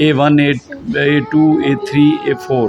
A1, A2, A3, A4,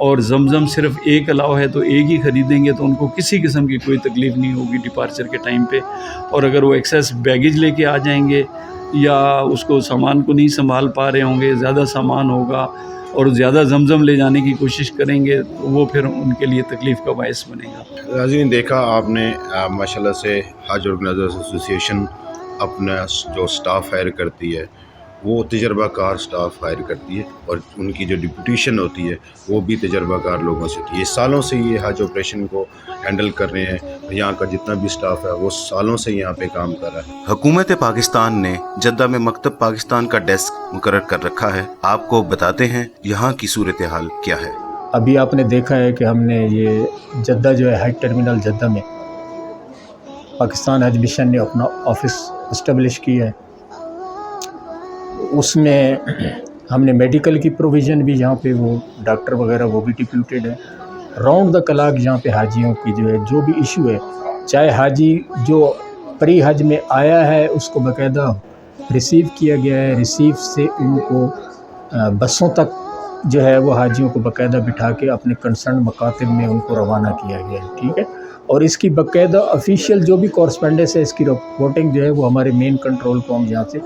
اور زمزم صرف ایک الاؤ ہے تو ایک ہی خریدیں گے تو ان کو کسی قسم کی کوئی تکلیف نہیں ہوگی ڈپارچر کے ٹائم پہ. اور اگر وہ ایکسیس بیگیج لے کے آ جائیں گے یا اس کو سامان کو نہیں سنبھال پا رہے ہوں گے، زیادہ سامان ہوگا اور زیادہ زمزم لے جانے کی کوشش کریں گے تو وہ پھر ان کے لیے تکلیف کا باعث بنے گا. ناظرین، دیکھا آپ نے ماشاءاللہ سے حج آرگنائزرز ایسوسی ایشن اپنا جو سٹاف ہائر کرتی ہے وہ تجربہ کار سٹاف ہائر کرتی ہے، اور ان کی جو ڈپوٹیشن ہوتی ہے وہ بھی تجربہ کار لوگوں سے ہوتی ہے. یہ سالوں سے یہ حج آپریشن کو ہینڈل کر رہے ہیں. یہاں کا جتنا بھی سٹاف ہے وہ سالوں سے یہاں پہ کام کر رہا ہے. حکومت پاکستان نے جدہ میں مکتب پاکستان کا ڈیسک مقرر کر رکھا ہے. آپ کو بتاتے ہیں یہاں کی صورتحال کیا ہے. ابھی آپ نے دیکھا ہے کہ ہم نے یہ جدہ جو ہے حج ٹرمینل جدہ میں پاکستان حج مشن نے اپنا آفس اسٹیبلش کیا ہے. اس میں ہم نے میڈیکل کی پروویژن بھی، یہاں پہ وہ ڈاکٹر وغیرہ وہ بھی ڈپیوٹیڈ ہے. راؤنڈ دا کلاک یہاں پہ حاجیوں کی جو ہے جو بھی ایشو ہے، چاہے حاجی جو پری حج میں آیا ہے اس کو باقاعدہ ریسیو کیا گیا ہے، ریسیو سے ان کو بسوں تک جو ہے وہ حاجیوں کو باقاعدہ بٹھا کے اپنے کنسرن مکاتب میں ان کو روانہ کیا گیا ہے. ٹھیک ہے، اور اس کی باقاعدہ افیشیل جو بھی کورسپینڈنس ہے، اس کی رپورٹنگ جو ہے وہ ہمارے مین کنٹرول کو ہم یہاں سے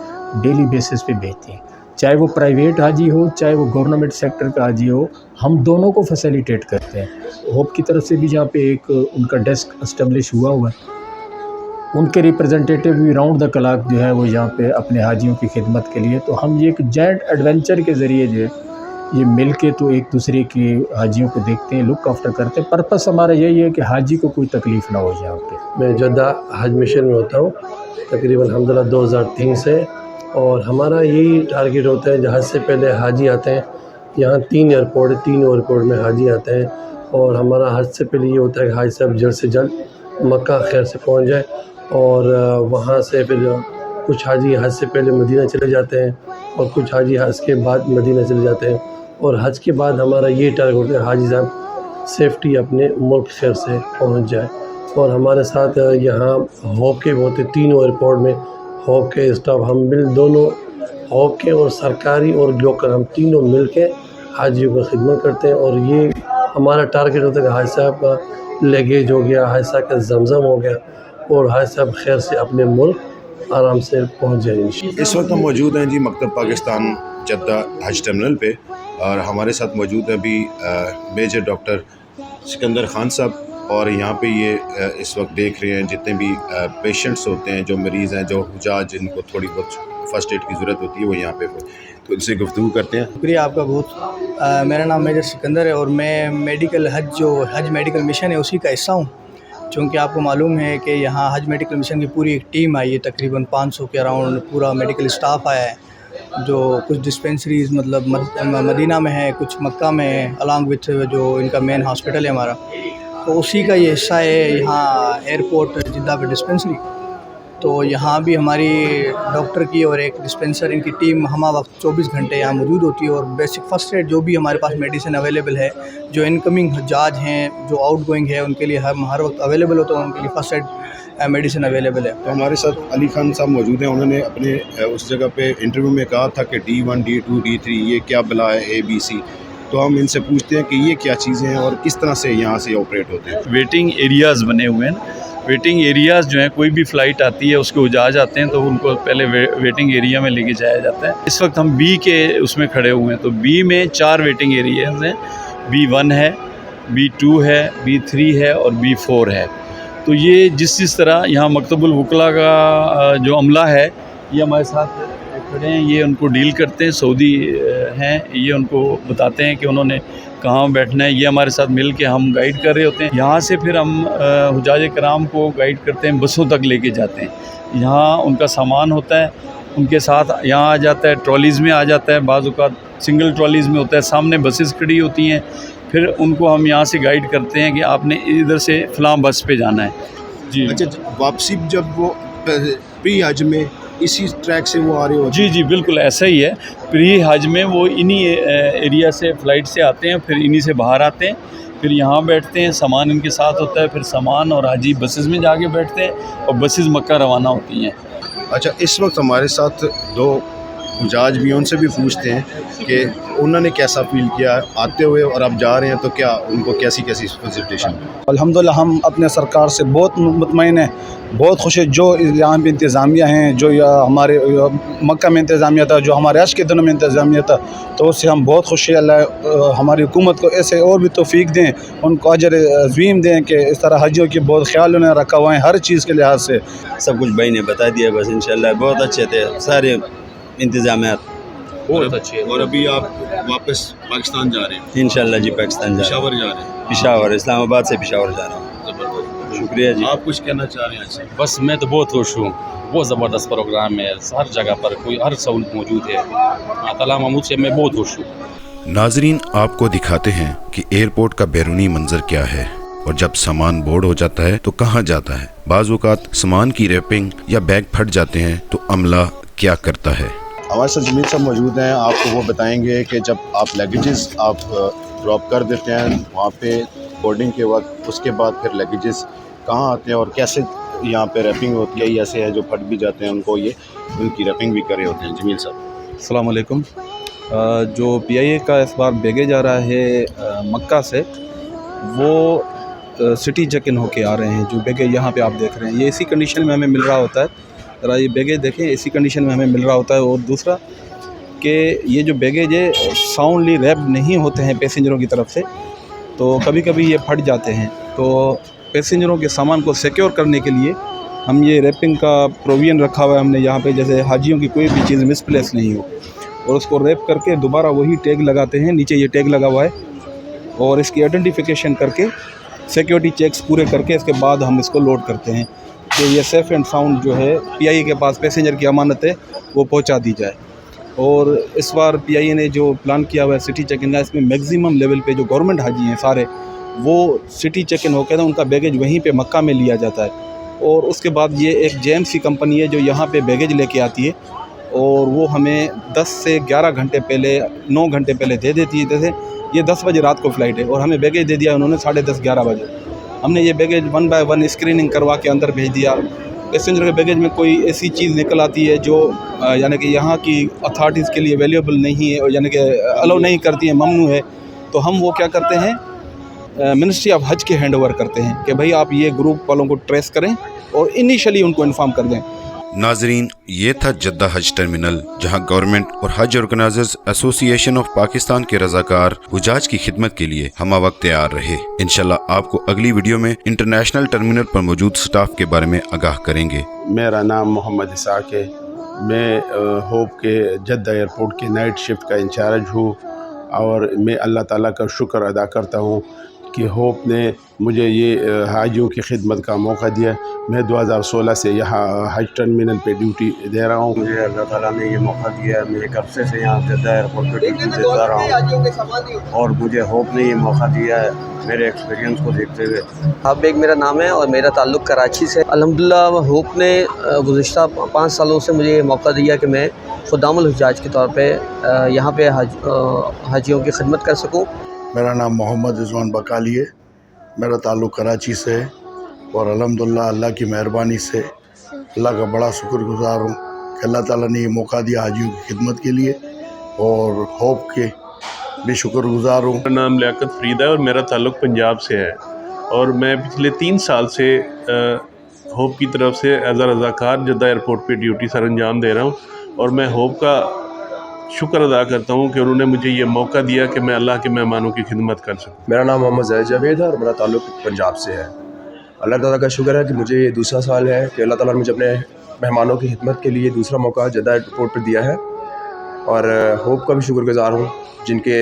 ڈیلی بیسس پہ بھیجتے ہیں. چاہے وہ پرائیویٹ حاجی ہو چاہے وہ گورنمنٹ سیکٹر کا حاجی ہو، ہم دونوں کو فیسیلیٹیٹ کرتے ہیں. ہوپ کی طرف سے بھی یہاں پہ ایک ان کا ڈیسک اسٹیبلش ہوا ہے. ان کے ریپرزنٹیٹیو بھی راؤنڈ دا کلاک جو ہے وہ یہاں پہ اپنے حاجیوں کی خدمت کے لیے. تو ہم یہ ایک جائنٹ ایڈونچر کے ذریعے جو ہے یہ مل کے تو ایک دوسرے کے حاجیوں کو دیکھتے ہیں، لک آفٹر کرتے ہیں. پرپس ہمارا یہی ہے کہ حاجی کو کوئی تکلیف نہ ہو یہاں پہ. میں جدہ حج مشن میں ہوتا ہوں تقریباً الحمدللہ 2003 سے، اور ہمارا یہی ٹارگیٹ ہوتا ہے جہاز سے پہلے حاجی آتے ہیں. یہاں 3 ایئرپورٹ ہے، 3 ایئرپورٹ میں حاجی آتے ہیں، اور ہمارا حج سے پہلے یہ ہوتا ہے کہ حاجی صاحب جلد سے جلد مکہ خیر سے پہنچ جائے. اور وہاں سے پھر کچھ حاجی حج سے پہلے مدینہ چلے جاتے ہیں اور کچھ حاجی حج کے بعد مدینہ چلے جاتے ہیں. اور حج کے بعد ہمارا یہ ٹارگیٹ ہوتا ہے حاجی صاحب سیفٹی اپنے ملک خیر سے پہنچ جائے. اور ہمارے ساتھ یہاں ہوپ کے ہوتے 3 ایئرپورٹ میں ہوپ کے اسٹاف، ہم دونوں ہوپ کے اور سرکاری اور لوکل ہم تینوں مل کے حاجیوں کو خدمت کرتے ہیں. اور یہ ہمارا ٹارگیٹ ہوتا ہے کہ حاجی صاحب کا لیگیج ہو گیا، حاجی صاحب کا زمزم ہو گیا، اور حاجی صاحب خیر سے اپنے ملک آرام سے پہنچ جائیں. اس وقت ہم موجود ہیں جی مکتب پاکستان جدہ حج ٹرمینل پہ، اور ہمارے ساتھ موجود ہے ابھی میجر ڈاکٹر سکندر خان صاحب. اور یہاں پہ یہ اس وقت دیکھ رہے ہیں جتنے بھی پیشنٹس ہوتے ہیں، جو مریض ہیں، جو حجاج جن کو تھوڑی بہت فرسٹ ایڈ کی ضرورت ہوتی ہے وہ یہاں پہ تو ان سے گفتگو کرتے ہیں. شکریہ آپ کا بہت. میرا نام میجر سکندر ہے اور میں میڈیکل حج میڈیکل مشن ہے اسی کا حصہ ہوں. چونکہ آپ کو معلوم ہے کہ یہاں حج میڈیکل مشن کی پوری ایک ٹیم آئی ہے، تقریباً 500 کے اراؤنڈ پورا میڈیکل اسٹاف آیا ہے، جو کچھ ڈسپینسریز مطلب مدینہ میں ہے، کچھ مکہ میں ہے، الانگ وتھ جو ان کا مین ہاسپٹل ہے ہمارا، تو اسی کا یہ حصہ ہے یہاں ایئرپورٹ جدہ پہ ڈسپینسری. تو یہاں بھی ہماری ڈاکٹر کی اور ایک ڈسپینسر ان کی ٹیم ہمہ وقت 24 گھنٹے یہاں موجود ہوتی ہے. اور بیسک فرسٹ ایڈ جو بھی ہمارے پاس میڈیسن اویلیبل ہے، جو انکمنگ حجاج ہیں، جو آؤٹ گوئنگ ہے، ان کے لیے ہم ہر وقت اویلیبل ہوتا ہے، ان کے لیے فرسٹ ایڈ میڈیسن اویلیبل ہے. تو ہمارے ساتھ علی خان صاحب موجود ہیں. انہوں نے اپنے اس جگہ پہ انٹرویو میں کہا تھا کہ D1 D2 D3 یہ کیا بلا ہے ABC. تو ہم ان سے پوچھتے ہیں کہ یہ کیا چیزیں ہیں اور کس طرح سے یہاں سے آپریٹ ہوتے ہیں. ویٹنگ ایریاز بنے ہوئے ہیں. ویٹنگ ایریاز جو ہیں، کوئی بھی فلائٹ آتی ہے اس کو حجاج آتے ہیں تو ان کو پہلے ویٹنگ ایریا میں لے کے جایا جاتا ہے. اس وقت ہم B کے اس میں کھڑے ہوئے ہیں، تو B میں 4 ویٹنگ ایریاز ہیں. B1 ہے، B2 ہے، B3 ہے اور B4 ہے. تو یہ جس طرح یہاں مکتب الوکلا کا جو عملہ ہے یہ ہمارے ساتھ کھڑے ہیں، یہ ان کو ڈیل کرتے ہیں، سعودی ہیں، یہ ان کو بتاتے ہیں کہ انہوں نے کہاں بیٹھنا ہے. یہ ہمارے ساتھ مل کے ہم گائیڈ کر رہے ہوتے ہیں. یہاں سے پھر ہم حجاج کرام کو گائیڈ کرتے ہیں، بسوں تک لے کے جاتے ہیں. یہاں ان کا سامان ہوتا ہے، ان کے ساتھ یہاں آ جاتا ہے، ٹرالیز میں آ جاتا ہے، بعض اوقات سنگل ٹرالیز میں ہوتا ہے، سامنے بسز کھڑی ہوتی ہیں. پھر ان کو ہم یہاں سے گائیڈ کرتے ہیں کہ آپ نے ادھر سے فلاں بس پہ جانا ہے. جی اچھا، واپسی جب وہ پری حج میں اسی ٹریک سے وہ آ رہے ہوتے ہیں؟ جی بالکل ایسا ہی ہے. پری حج میں وہ انہی ایریا سے فلائٹ سے آتے ہیں، پھر انہی سے باہر آتے ہیں، پھر یہاں بیٹھتے ہیں، سامان ان کے ساتھ ہوتا ہے، پھر سامان اور حاجی بسز میں جا کے بیٹھتے ہیں اور بسز مکہ روانہ ہوتی ہیں. اچھا، اس وقت ہمارے ساتھ 2 حجاج بھی ان سے بھی پوچھتے ہیں کہ انہوں نے کیسا فیل کیا آتے ہوئے اور اب جا رہے ہیں تو کیا ان کو کیسی فیسیلیٹیشن. الحمدللہ ہم اپنے سرکار سے بہت مطمئن ہیں, بہت خوش ہیں. جو یہاں پہ انتظامیہ ہیں, جو ہمارے مکہ میں انتظامیہ تھا, جو ہمارے حج کے دنوں میں انتظامیہ تھا, تو اس سے ہم بہت خوش ہیں. اللہ ہماری حکومت کو ایسے اور بھی توفیق دیں, ان کو اجر عظیم دیں کہ اس طرح حجیوں کی بہت خیال انہیں رکھا ہوا ہے ہر چیز کے لحاظ سے. سب کچھ بھائی نے بتا دیا, بس انشاءاللہ بہت اچھے تھے سارے انتظامات, بہت اچھے. اور ابھی آپ واپس پاکستان جا رہے ہیں؟ انشاءاللہ جی پاکستان جا رہے پشاور جا رہے ہیں؟ ہیں, پشاور اسلام آباد سے پشاور جا رہا ہوں. شکریہ جی. آپ کچھ کہنا چاہ رہے ہیں ایسے؟ بس میں تو بہت خوش ہوں, بہت زبردست پروگرام ہے, ہر جگہ پر کوئی ہر سہولت موجود ہے. اللہ تعالیٰ محمود سے میں بہت خوش ہوں. ناظرین آپ کو دکھاتے ہیں کہ ایئرپورٹ کا بیرونی منظر کیا ہے اور جب سامان بورڈ ہو جاتا ہے تو کہاں جاتا ہے. بعض اوقات سامان کی ریپنگ یا بیگ پھٹ جاتے ہیں تو عملہ کیا کرتا ہے. ہمارے ساتھ جمیل صاحب موجود ہیں, آپ کو وہ بتائیں گے کہ جب آپ لیگیجز آپ ڈراپ کر دیتے ہیں وہاں پہ بورڈنگ کے وقت, اس کے بعد پھر لیگیجز کہاں آتے ہیں اور کیسے یہاں پہ ریپنگ ہوتی ہے. ایسے ہے جو پھٹ بھی جاتے ہیں ان کو یہ ان کی ریپنگ بھی کرے ہوتے ہیں. جمیل صاحب السلام علیکم. جو پی آئی اے کا اس بار بھیجے جا رہا ہے مکہ سے, وہ سٹی چیک ان ہو کے آ رہے ہیں. جو بیگیج یہاں پہ آپ دیکھ رہے ہیں یہ اسی کنڈیشن میں ہمیں مل رہا ہوتا ہے. ذرا یہ بیگیج دیکھیں, اسی کنڈیشن میں ہمیں مل رہا ہوتا ہے. اور دوسرا کہ یہ جو بیگیج ہے ساؤنڈلی ریپ نہیں ہوتے ہیں پیسنجروں کی طرف سے, تو کبھی کبھی یہ پھٹ جاتے ہیں. تو پیسنجروں کے سامان کو سیکیور کرنے کے لیے ہم یہ ریپنگ کا پروویژن رکھا ہوا ہے ہم نے یہاں پہ, جیسے حاجیوں کی کوئی بھی چیز مس پلیس نہیں ہو, اور اس کو ریپ کر کے دوبارہ وہی ٹیگ لگاتے ہیں. نیچے یہ ٹیگ لگا ہوا ہے, اور اس کی آئیڈینٹیفیکیشن کر کے سیکیورٹی چیکس پورے کر کے اس کے بعد ہم اس کو لوڈ کرتے ہیں کہ یہ سیف اینڈ ساؤنڈ جو ہے پی آئی اے کے پاس پیسنجر کی امانت ہے وہ پہنچا دی جائے. اور اس بار پی آئی اے نے جو پلان کیا ہوا ہے سٹی چیک ان کا, اس میں میگزیمم لیول پہ جو گورنمنٹ حاجی ہیں سارے وہ سٹی چیک ان ہو کے ان کا بیگیج وہیں پہ مکہ میں لیا جاتا ہے. اور اس کے بعد یہ ایک جے ایم سی کمپنی ہے جو یہاں پہ بیگیج لے کے آتی ہے, اور وہ ہمیں 10 سے 11 گھنٹے پہلے 9 گھنٹے پہلے دے دیتی ہے. جیسے یہ 10 بجے رات کو فلائٹ ہے اور ہمیں بیگیج دے دیا انہوں نے 10:30 11 بجے. ہم نے یہ بیگیج 1 بائی 1 اسکریننگ کروا کے اندر بھیج دیا. پیسنجر کے بیگیج میں کوئی ایسی چیز نکل آتی ہے جو یعنی کہ یہاں کی اتھارٹیز کے لیے ویلیوبل نہیں ہے, یعنی کہ الاؤ نہیں کرتی ہیں, ممنوع ہے, تو ہم وہ کیا کرتے ہیں منسٹری آف حج کے ہینڈ اوور کرتے ہیں کہ بھائی آپ یہ گروپ والوں کو ٹریس کریں اور انیشلی ان کو انفارم کر دیں. ناظرین یہ تھا جدہ حج ٹرمینل, جہاں گورنمنٹ اور حج آرگنائزرز ایسوسی ایشن آف پاکستان کے رضاکار حجاج کی خدمت کے لیے ہمہ وقت تیار رہے. انشاءاللہ آپ کو اگلی ویڈیو میں انٹرنیشنل ٹرمینل پر موجود سٹاف کے بارے میں آگاہ کریں گے. میرا نام محمد اسحاق ہے, میں ہوپ کے جدہ ایئرپورٹ کے نائٹ شفٹ کا انچارج ہوں, اور میں اللہ تعالیٰ کا شکر ادا کرتا ہوں کہ ہوپ نے مجھے یہ حاجیوں کی خدمت کا موقع دیا. میں 2016 سے یہاں حج ٹرمینل پہ ڈیوٹی دے رہا ہوں. مجھے اللہ تعالیٰ نے یہ موقع دیا ہے, میں ایک عرصے سے یہاں جدہ ایئرپورٹ پہ ڈیوٹی دیتا رہا ہوں, اور مجھے ہوپ نے یہ موقع دیا ہے میرے ایکسپیرینس کو دیکھتے ہوئے. آپ بیگ میرا نام ہے اور میرا تعلق کراچی سے. الحمدللہ ہوپ نے گزشتہ 5 سالوں سے مجھے یہ موقع دیا کہ میں خدام الحجاج کے طور پہ یہاں پہ حاجیوں کی خدمت کر سکوں. میرا نام محمد رضوان بقالی ہے, میرا تعلق کراچی سے ہے, اور الحمدللہ اللہ کی مہربانی سے اللہ کا بڑا شکر گزار ہوں کہ اللہ تعالیٰ نے یہ موقع دیا حاجیوں کی خدمت کے لیے, اور ہوپ کے بھی شکر گزار ہوں. میرا نام لیاقت فرید ہے اور میرا تعلق پنجاب سے ہے, اور میں پچھلے 3 سال سے ہوپ کی طرف سے ایز اے رضاکار جدہ ایئرپورٹ پہ ڈیوٹی سر انجام دے رہا ہوں, اور میں ہوپ کا شکر ادا کرتا ہوں کہ انہوں نے مجھے یہ موقع دیا کہ میں اللہ کے مہمانوں کی خدمت کر سکوں. میرا نام محمد زید جاوید ہے اور میرا تعلق پنجاب سے ہے. اللہ تعالیٰ کا شکر ہے کہ مجھے یہ دوسرا سال ہے کہ اللہ تعالیٰ نے مجھے اپنے مہمانوں کی خدمت کے لیے دوسرا موقع جدہ ایئرپورٹ پہ دیا ہے, اور ہوپ کا بھی شکر گزار ہوں جن کے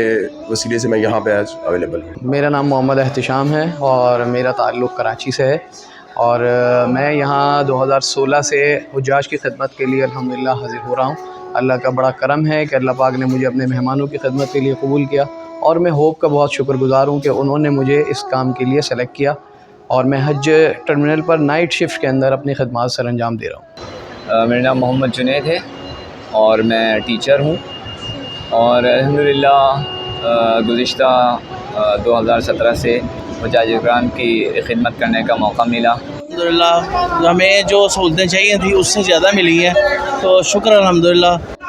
وسیلے سے میں یہاں پہ آج اویلیبل ہوں. میرا نام محمد احتشام ہے اور میرا تعلق کراچی سے ہے, اور میں یہاں 2016 سے حجاج کی خدمت کے لیے الحمدللہ حاضر ہو رہا ہوں. اللہ کا بڑا کرم ہے کہ اللہ پاک نے مجھے اپنے مہمانوں کی خدمت کے لیے قبول کیا, اور میں ہوپ کا بہت شکر گزار ہوں کہ انہوں نے مجھے اس کام کے لیے سلیکٹ کیا, اور میں حج ٹرمینل پر نائٹ شفٹ کے اندر اپنی خدمات سر انجام دے رہا ہوں. میرا نام محمد جنید ہے اور میں ٹیچر ہوں, اور الحمدللہ گزشتہ 2017 سے حجاج اکرام کی خدمت کرنے کا موقع ملا. الحمدللہ ہمیں جو سہولتیں چاہیے تھیں اس سے زیادہ ملی ہیں, تو شکر الحمدللہ.